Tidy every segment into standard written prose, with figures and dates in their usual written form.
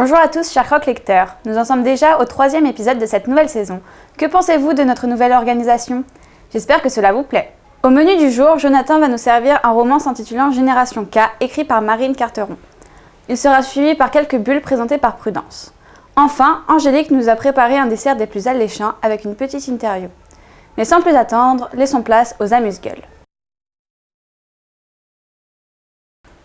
Bonjour à tous, chers Croque lecteurs. Nous en sommes déjà au 3e épisode de cette nouvelle saison. Que pensez-vous de notre nouvelle organisation? J'espère que cela vous plaît. Au menu du jour, Jonathan va nous servir un roman s'intitulant Génération K, écrit par Marine Carteron. Il sera suivi par quelques bulles présentées par Prudence. Enfin, Angélique nous a préparé un dessert des plus alléchants avec une petite interview. Mais sans plus attendre, laissons place aux amuse-gueules.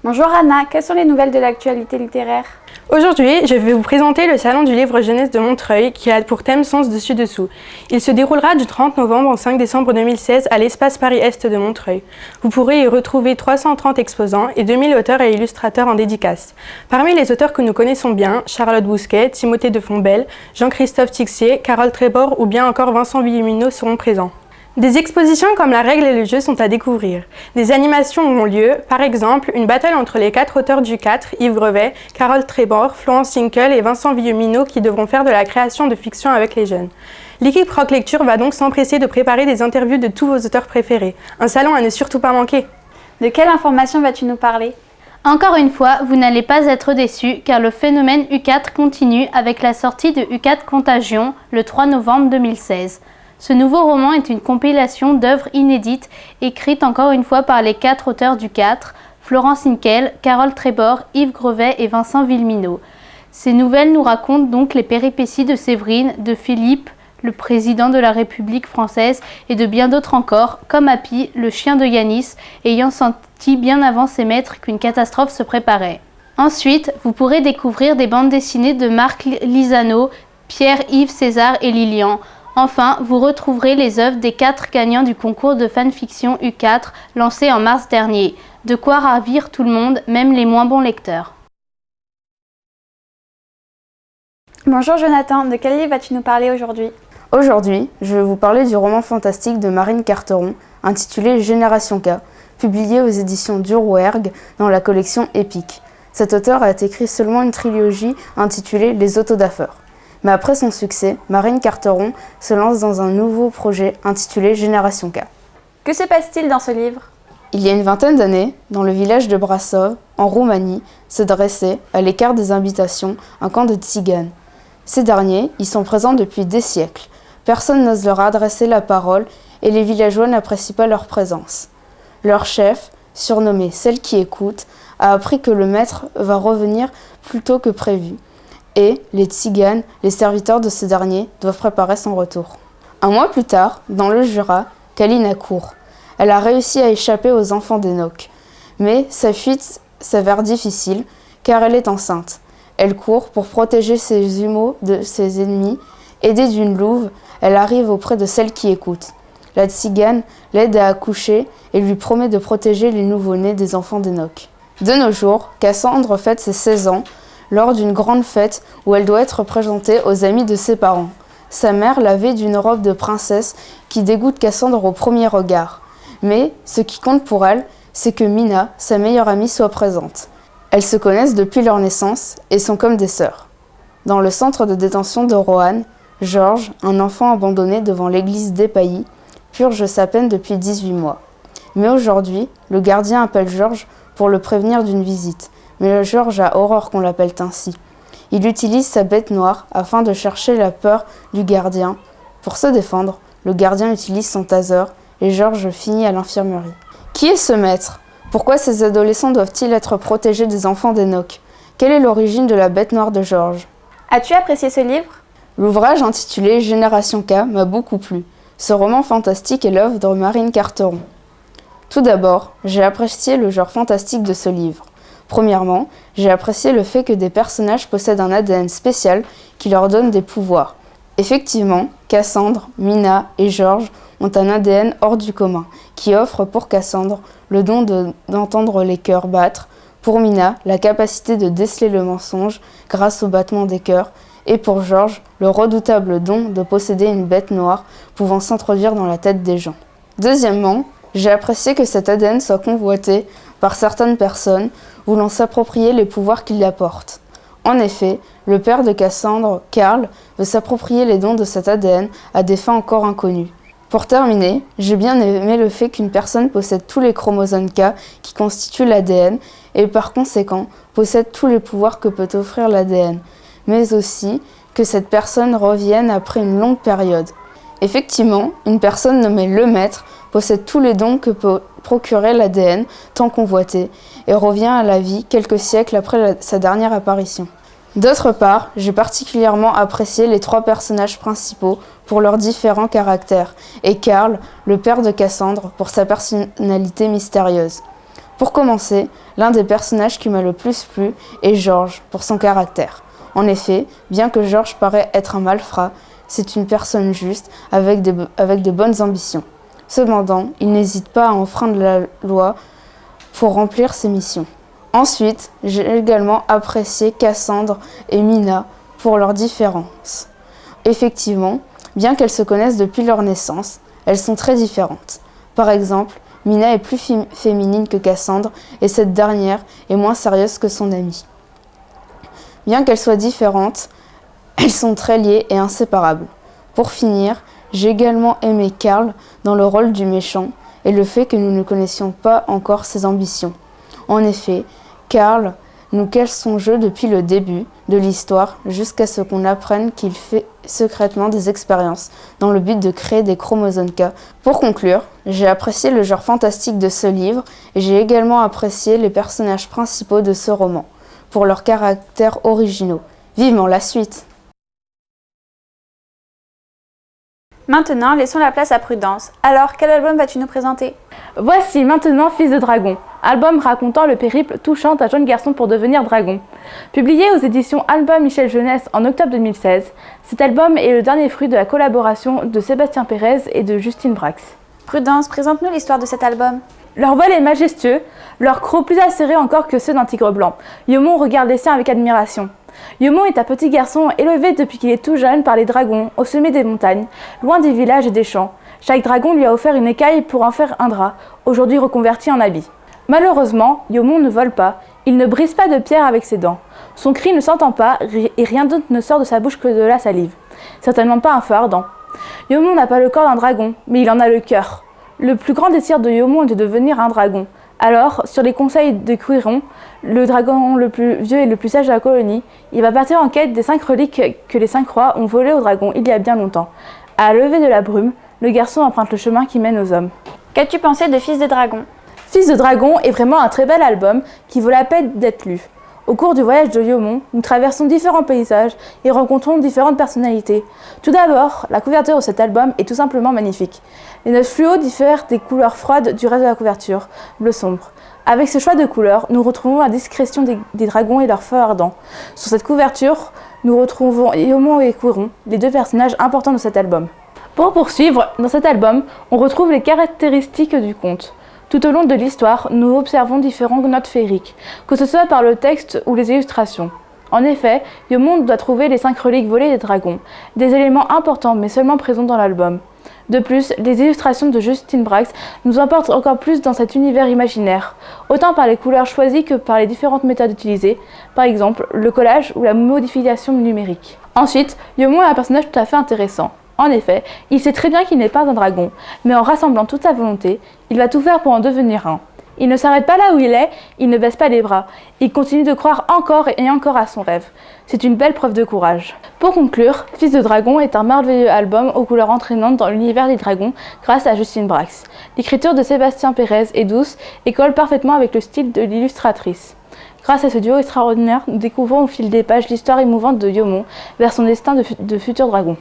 Bonjour Anna, quelles sont les nouvelles de l'actualité littéraire? Aujourd'hui, je vais vous présenter le Salon du livre jeunesse de Montreuil qui a pour thème Sens dessus-dessous. Il se déroulera du 30 novembre au 5 décembre 2016 à l'espace Paris-Est de Montreuil. Vous pourrez y retrouver 330 exposants et 2000 auteurs et illustrateurs en dédicace. Parmi les auteurs que nous connaissons bien, Charlotte Bousquet, Timothée de Fontbelle, Jean-Christophe Tixier, Carole Trébord ou bien encore Vincent Villeminot seront présents. Des expositions comme La règle et le jeu sont à découvrir. Des animations auront lieu, par exemple une bataille entre les 4 auteurs du 4, Yves Grevet, Carole Trébord, Florence Hinkel et Vincent Villeminot qui devront faire de la création de fiction avec les jeunes. L'équipe Croque Lecture va donc s'empresser de préparer des interviews de tous vos auteurs préférés. Un salon à ne surtout pas manquer. De quelle information vas-tu nous parler? Encore une fois, vous n'allez pas être déçus car le phénomène U4 continue avec la sortie de U4 Contagion le 3 novembre 2016. Ce nouveau roman est une compilation d'œuvres inédites écrites encore une fois par les 4 auteurs du 4, Florence Hinkel, Carole Trébord, Yves Grevet et Vincent Villeminot. Ces nouvelles nous racontent donc les péripéties de Séverine, de Philippe, le président de la République française et de bien d'autres encore, comme Happy, le chien de Yanis, ayant senti bien avant ses maîtres qu'une catastrophe se préparait. Ensuite, vous pourrez découvrir des bandes dessinées de Marc Lisano, Pierre-Yves César et Lilian. Enfin, vous retrouverez les œuvres des 4 gagnants du concours de fanfiction U4 lancé en mars dernier. De quoi ravir tout le monde, même les moins bons lecteurs. Bonjour Jonathan, de quel livre vas-tu nous parler aujourd'hui? Aujourd'hui, je vais vous parler du roman fantastique de Marine Carteron, intitulé Génération K, publié aux éditions d'Urwerg dans la collection Épique. Cet auteur a écrit seulement une trilogie intitulée Les Autodafeurs. Mais après son succès, Marine Carteron se lance dans un nouveau projet intitulé Génération K. Que se passe-t-il dans ce livre? Il y a une vingtaine d'années, dans le village de Brașov, en Roumanie, se dressait, à l'écart des habitations, un camp de tziganes. Ces derniers y sont présents depuis des siècles. Personne n'ose leur adresser la parole et les villageois n'apprécient pas leur présence. Leur chef, surnommé Celle qui écoute, a appris que le maître va revenir plus tôt que prévu. Et les tziganes, les serviteurs de ce dernier, doivent préparer son retour. Un mois plus tard, dans le Jura, Kalina court. Elle a réussi à échapper aux enfants d'Enoch. Mais sa fuite s'avère difficile, car elle est enceinte. Elle court pour protéger ses jumeaux de ses ennemis. Aidée d'une louve, elle arrive auprès de Celle qui écoute. La tzigane l'aide à accoucher et lui promet de protéger les nouveau-nés des enfants d'Enoch. De nos jours, Cassandre fête ses 16 ans, lors d'une grande fête où elle doit être présentée aux amis de ses parents. Sa mère la vêt d'une robe de princesse qui dégoûte Cassandre au premier regard. Mais ce qui compte pour elle, c'est que Mina, sa meilleure amie, soit présente. Elles se connaissent depuis leur naissance et sont comme des sœurs. Dans le centre de détention de Roanne, Georges, un enfant abandonné devant l'église d'Épailly, purge sa peine depuis 18 mois. Mais aujourd'hui, le gardien appelle Georges pour le prévenir d'une visite. Mais Georges a horreur qu'on l'appelle ainsi. Il utilise sa bête noire afin de chercher la peur du gardien. Pour se défendre, le gardien utilise son taser et Georges finit à l'infirmerie. Qui est ce maître? Pourquoi ces adolescents doivent-ils être protégés des enfants d'Enoch? Quelle est l'origine de la bête noire de Georges? As-tu apprécié ce livre? L'ouvrage intitulé Génération K m'a beaucoup plu. Ce roman fantastique est l'œuvre de Marine Carteron. Tout d'abord, j'ai apprécié le genre fantastique de ce livre. Premièrement, j'ai apprécié le fait que des personnages possèdent un ADN spécial qui leur donne des pouvoirs. Effectivement, Cassandre, Mina et Georges ont un ADN hors du commun, qui offre pour Cassandre le don d'entendre les cœurs battre, pour Mina la capacité de déceler le mensonge grâce au battement des cœurs, et pour Georges le redoutable don de posséder une bête noire pouvant s'introduire dans la tête des gens. Deuxièmement, j'ai apprécié que cet ADN soit convoité par certaines personnes voulant s'approprier les pouvoirs qu'il apporte. En effet, le père de Cassandre, Karl, veut s'approprier les dons de cet ADN à des fins encore inconnues. Pour terminer, j'ai bien aimé le fait qu'une personne possède tous les chromosomes K qui constituent l'ADN et par conséquent possède tous les pouvoirs que peut offrir l'ADN. mais aussi que cette personne revienne après une longue période. Effectivement, une personne nommée Lemaître possède tous les dons que peut procurer l'ADN tant convoité et revient à la vie quelques siècles après sa dernière apparition. D'autre part, j'ai particulièrement apprécié les 3 personnages principaux pour leurs différents caractères et Karl, le père de Cassandre, pour sa personnalité mystérieuse. Pour commencer, l'un des personnages qui m'a le plus plu est Georges pour son caractère. En effet, bien que Georges paraît être un malfrat, c'est une personne juste avec de bonnes ambitions. Cependant, il n'hésite pas à enfreindre la loi pour remplir ses missions. Ensuite, j'ai également apprécié Cassandre et Mina pour leurs différences. Effectivement, bien qu'elles se connaissent depuis leur naissance, elles sont très différentes. Par exemple, Mina est plus féminine que Cassandre et cette dernière est moins sérieuse que son amie. Bien qu'elles soient différentes, elles sont très liées et inséparables. Pour finir, j'ai également aimé Karl dans le rôle du méchant et le fait que nous ne connaissions pas encore ses ambitions. En effet, Karl nous cache son jeu depuis le début de l'histoire jusqu'à ce qu'on apprenne qu'il fait secrètement des expériences dans le but de créer des chromosomes K. Pour conclure, j'ai apprécié le genre fantastique de ce livre et j'ai également apprécié les personnages principaux de ce roman pour leurs caractères originaux. Vivement la suite! Maintenant, laissons la place à Prudence. Alors, quel album vas-tu nous présenter ? Voici maintenant Fils de dragon, album racontant le périple touchant d'un jeune garçon pour devenir dragon. Publié aux éditions Albin Michel Jeunesse en octobre 2016, cet album est le dernier fruit de la collaboration de Sébastien Pérez et de Justine Brax. Prudence, présente-nous l'histoire de cet album. Leur vol est majestueux, leurs crocs plus acérés encore que ceux d'un tigre blanc. Yomon regarde les siens avec admiration. Yomon est un petit garçon élevé depuis qu'il est tout jeune par les dragons, au sommet des montagnes, loin des villages et des champs. Chaque dragon lui a offert une écaille pour en faire un drap, aujourd'hui reconverti en habit. Malheureusement, Yomon ne vole pas, il ne brise pas de pierre avec ses dents. Son cri ne s'entend pas et rien d'autre ne sort de sa bouche que de la salive. Certainement pas un feu ardent. Yomon n'a pas le corps d'un dragon, mais il en a le cœur. Le plus grand désir de Yomon est de devenir un dragon. Alors, sur les conseils de Cuiron, le dragon le plus vieux et le plus sage de la colonie, il va partir en quête des 5 reliques que les 5 rois ont volées au dragon il y a bien longtemps. À la levée de la brume, le garçon emprunte le chemin qui mène aux hommes. Qu'as-tu pensé de Fils de dragon ? Fils de dragon est vraiment un très bel album qui vaut la peine d'être lu. Au cours du voyage de Yomon, nous traversons différents paysages et rencontrons différentes personnalités. Tout d'abord, la couverture de cet album est tout simplement magnifique. Les notes fluo diffèrent des couleurs froides du reste de la couverture, bleu sombre. Avec ce choix de couleurs, nous retrouvons la discrétion des dragons et leurs feux ardents. Sur cette couverture, nous retrouvons Yomon et Cuiron, les 2 personnages importants de cet album. Pour poursuivre, dans cet album, on retrouve les caractéristiques du conte. Tout au long de l'histoire, nous observons différentes notes féeriques, que ce soit par le texte ou les illustrations. En effet, Yomon doit trouver les 5 reliques volées des dragons, des éléments importants mais seulement présents dans l'album. De plus, les illustrations de Justine Brax nous emportent encore plus dans cet univers imaginaire, autant par les couleurs choisies que par les différentes méthodes utilisées, par exemple le collage ou la modification numérique. Ensuite, Yomon est un personnage tout à fait intéressant. En effet, il sait très bien qu'il n'est pas un dragon, mais en rassemblant toute sa volonté, il va tout faire pour en devenir un. Il ne s'arrête pas là où il est, il ne baisse pas les bras, il continue de croire encore et encore à son rêve. C'est une belle preuve de courage. Pour conclure, Fils de dragon est un merveilleux album aux couleurs entraînantes dans l'univers des dragons grâce à Justine Brax. L'écriture de Sébastien Pérez est douce et colle parfaitement avec le style de l'illustratrice. Grâce à ce duo extraordinaire, nous découvrons au fil des pages l'histoire émouvante de Yomon vers son destin de futur dragon.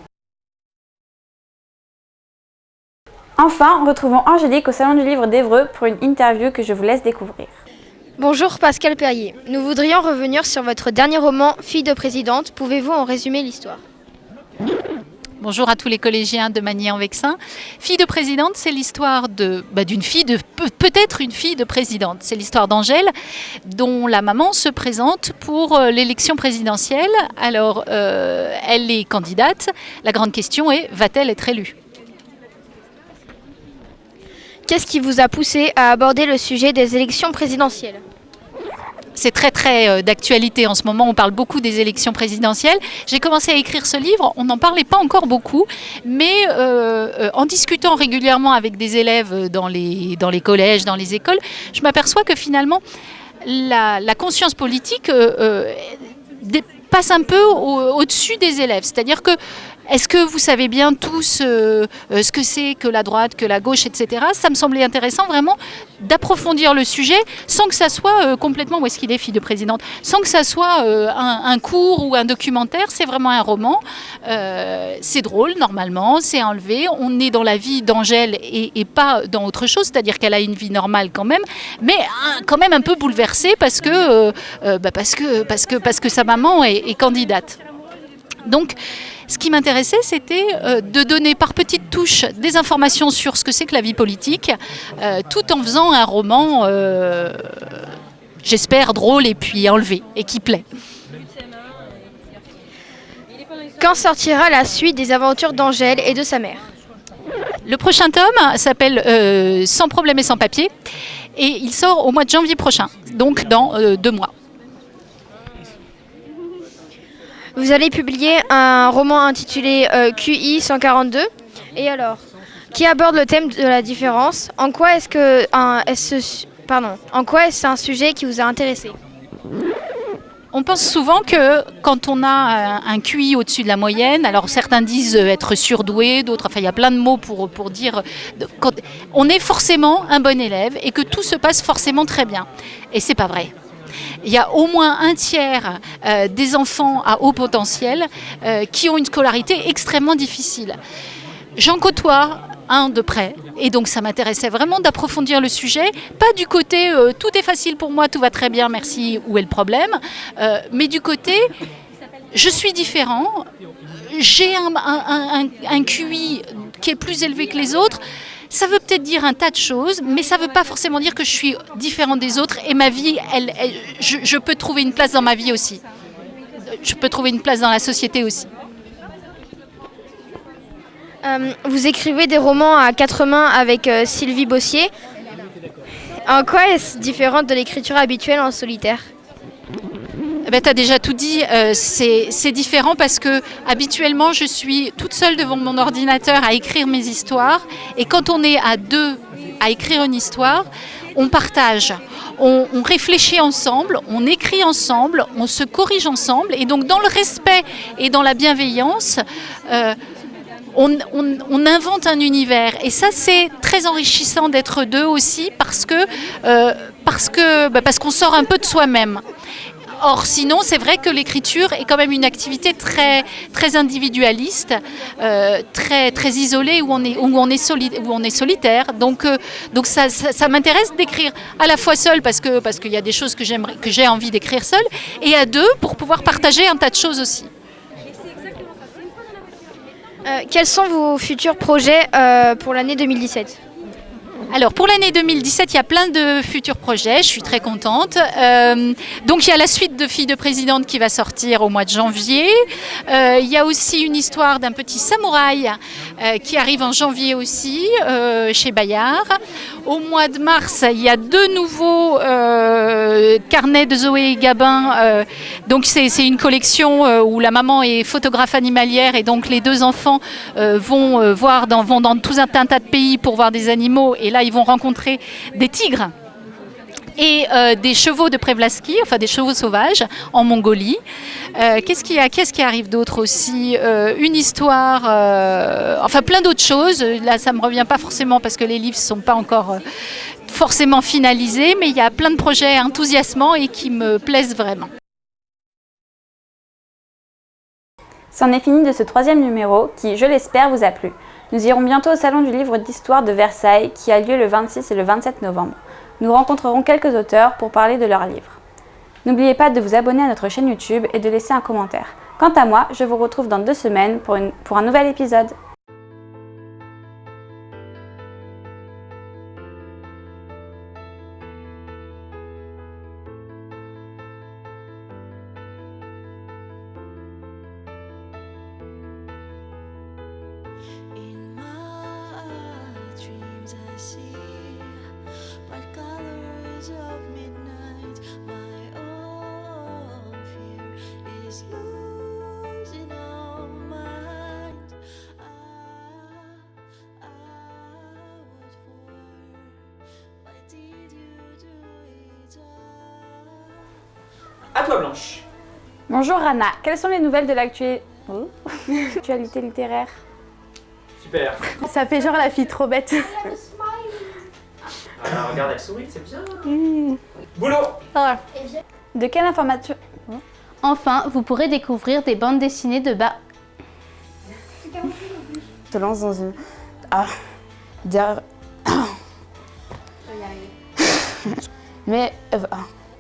Enfin, retrouvons Angélique au Salon du Livre d'Évreux pour une interview que je vous laisse découvrir. Bonjour Pascal Perrier. Nous voudrions revenir sur votre dernier roman, Fille de présidente. Pouvez-vous en résumer l'histoire ? Bonjour à tous les collégiens de Magny-en-Vexin. Fille de présidente, c'est l'histoire d'une fille, peut-être une fille de présidente. C'est l'histoire d'Angèle, dont la maman se présente pour l'élection présidentielle. Alors, elle est candidate. La grande question est, va-t-elle être élue ? Qu'est-ce qui vous a poussé à aborder le sujet des élections présidentielles ? C'est très d'actualité en ce moment, on parle beaucoup des élections présidentielles. J'ai commencé à écrire ce livre, on n'en parlait pas encore beaucoup, mais en discutant régulièrement avec des élèves dans les collèges, dans les écoles, je m'aperçois que finalement la conscience politique passe un peu au-dessus des élèves. C'est-à-dire que est-ce que vous savez bien tous ce que c'est que la droite, que la gauche, etc. Ça me semblait intéressant vraiment d'approfondir le sujet sans que ça soit complètement, où est-ce qu'il est, fille de présidente, sans que ça soit un cours ou un documentaire, c'est vraiment un roman. C'est drôle normalement, c'est enlevé, on est dans la vie d'Angèle et pas dans autre chose, c'est-à-dire qu'elle a une vie normale quand même, mais quand même un peu bouleversée parce que sa maman est candidate. Donc, ce qui m'intéressait, c'était de donner par petites touches des informations sur ce que c'est que la vie politique, tout en faisant un roman, j'espère, drôle et puis enlevé, et qui plaît. Quand sortira la suite des aventures d'Angèle et de sa mère? Le prochain tome s'appelle Sans problème et sans papier, et il sort au mois de janvier prochain, donc dans 2 mois. Vous allez publier un roman intitulé QI 142. Et alors, qui aborde le thème de la différence. En quoi est-ce un sujet qui vous a intéressé? On pense souvent que quand on a un QI au-dessus de la moyenne, alors certains disent être surdoué, d'autres, enfin il y a plein de mots pour dire, on est forcément un bon élève et que tout se passe forcément très bien. Et c'est pas vrai. Il y a au moins un tiers des enfants à haut potentiel qui ont une scolarité extrêmement difficile. J'en côtoie un de près et donc ça m'intéressait vraiment d'approfondir le sujet, pas du côté tout est facile pour moi, tout va très bien, merci, où est le problème, mais du côté je suis différent, j'ai un QI qui est plus élevé que les autres. Ça veut peut-être dire un tas de choses, mais ça ne veut pas forcément dire que je suis différent des autres et ma vie, je peux trouver une place dans ma vie aussi. Je peux trouver une place dans la société aussi. Vous écrivez des romans à 4 mains avec Sylvie Bossier. En quoi est-ce différent de l'écriture habituelle en solitaire? Tu as déjà tout dit, c'est différent parce que habituellement je suis toute seule devant mon ordinateur à écrire mes histoires et quand on est à 2 à écrire une histoire, on partage, on réfléchit ensemble, on écrit ensemble, on se corrige ensemble et donc dans le respect et dans la bienveillance, on invente un univers et ça c'est très enrichissant d'être 2 aussi parce qu'on sort un peu de soi-même. Or, sinon, c'est vrai que l'écriture est quand même une activité très, très individualiste, très, très isolée, où on est solitaire. Donc ça m'intéresse d'écrire à la fois seule, parce qu'il y a des choses que j'ai envie d'écrire seule, et à 2 pour pouvoir partager un tas de choses aussi. Quels sont vos futurs projets pour l'année 2017 ? Alors pour l'année 2017, il y a plein de futurs projets, je suis très contente. Donc il y a la suite de Fille de présidente qui va sortir au mois de janvier. Il y a aussi une histoire d'un petit samouraï qui arrive en janvier aussi chez Bayard. Au mois de mars, il y a 2 nouveaux carnets de Zoé Gabin. Donc c'est une collection où la maman est photographe animalière et donc les 2 enfants vont dans tout un tas de pays pour voir des animaux. Et là, ils vont rencontrer des tigres et des chevaux de Prevlaski, enfin des chevaux sauvages en Mongolie. Qu'est-ce qui arrive d'autre aussi une histoire, enfin plein d'autres choses. Là, ça ne me revient pas forcément parce que les livres ne sont pas encore forcément finalisés, mais il y a plein de projets enthousiasmants et qui me plaisent vraiment. C'en est fini de ce 3e numéro qui, je l'espère, vous a plu. Nous irons bientôt au Salon du Livre d'Histoire de Versailles qui a lieu le 26 et le 27 novembre. Nous rencontrerons quelques auteurs pour parler de leurs livres. N'oubliez pas de vous abonner à notre chaîne YouTube et de laisser un commentaire. Quant à moi, je vous retrouve dans 2 semaines pour un nouvel épisode. À toi Blanche. Bonjour Rana, quelles sont les nouvelles de l'actualité littéraire? Super. Ça fait genre la fille trop bête. Ah, regarde, elle sourit, c'est bien. Boulot. De quelle information? Enfin, vous pourrez découvrir des bandes dessinées de bas. Se lance dans une... Mais...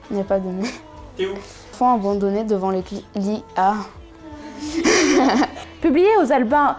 il n'y a pas de mais. T'es où? Enfant abandonné devant les Publié aux Albins...